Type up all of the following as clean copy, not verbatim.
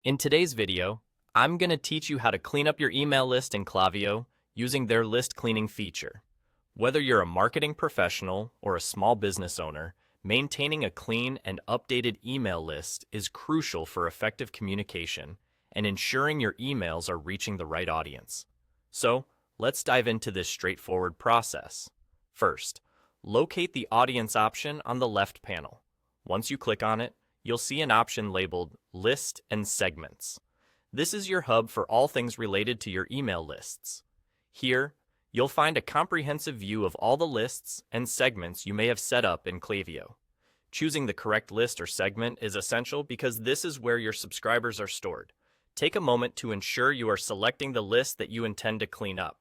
In today's video, I'm going to teach you how to clean up your email list in Klaviyo using their list cleaning feature. Whether you're a marketing professional or a small business owner, maintaining a clean and updated email list is crucial for effective communication and ensuring your emails are reaching the right audience. So, let's dive into this straightforward process. First, locate the audience option on the left panel. Once you click on it, you'll see an option labeled List and Segments. This is your hub for all things related to your email lists. Here, you'll find a comprehensive view of all the lists and segments you may have set up in Klaviyo. Choosing the correct list or segment is essential because this is where your subscribers are stored. Take a moment to ensure you are selecting the list that you intend to clean up.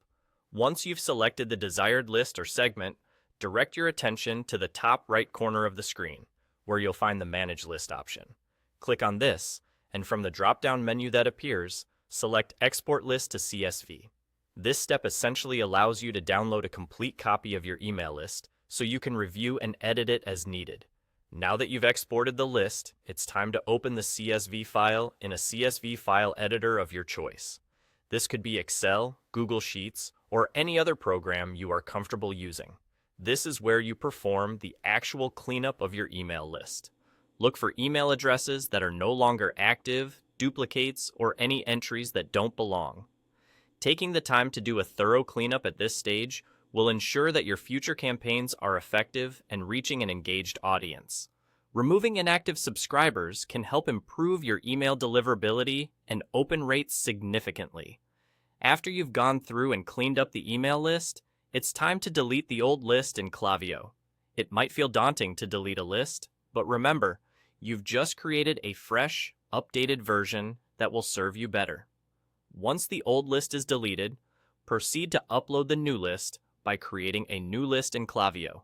Once you've selected the desired list or segment, direct your attention to the top right corner of the screen, where you'll find the Manage List option. Click on this, and from the drop-down menu that appears, select Export List to CSV. This step essentially allows you to download a complete copy of your email list so you can review and edit it as needed. Now that you've exported the list, it's time to open the CSV file in a CSV file editor of your choice. This could be Excel, Google Sheets, or any other program you are comfortable using. This is where you perform the actual cleanup of your email list. Look for email addresses that are no longer active, duplicates, or any entries that don't belong. Taking the time to do a thorough cleanup at this stage will ensure that your future campaigns are effective and reaching an engaged audience. Removing inactive subscribers can help improve your email deliverability and open rates significantly. After you've gone through and cleaned up the email list, it's time to delete the old list in Klaviyo. It might feel daunting to delete a list, but remember, you've just created a fresh, updated version that will serve you better. Once the old list is deleted, proceed to upload the new list by creating a new list in Klaviyo.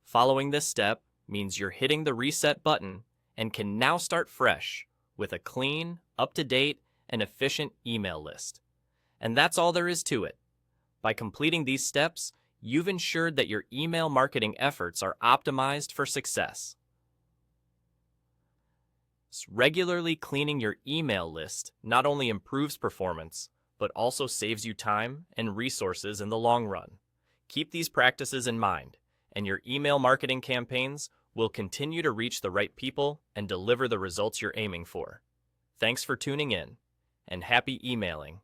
Following this step means you're hitting the reset button and can now start fresh with a clean, up-to-date, and efficient email list. And that's all there is to it. By completing these steps, you've ensured that your email marketing efforts are optimized for success. Regularly cleaning your email list not only improves performance, but also saves you time and resources in the long run. Keep these practices in mind, and your email marketing campaigns will continue to reach the right people and deliver the results you're aiming for. Thanks for tuning in, and happy emailing.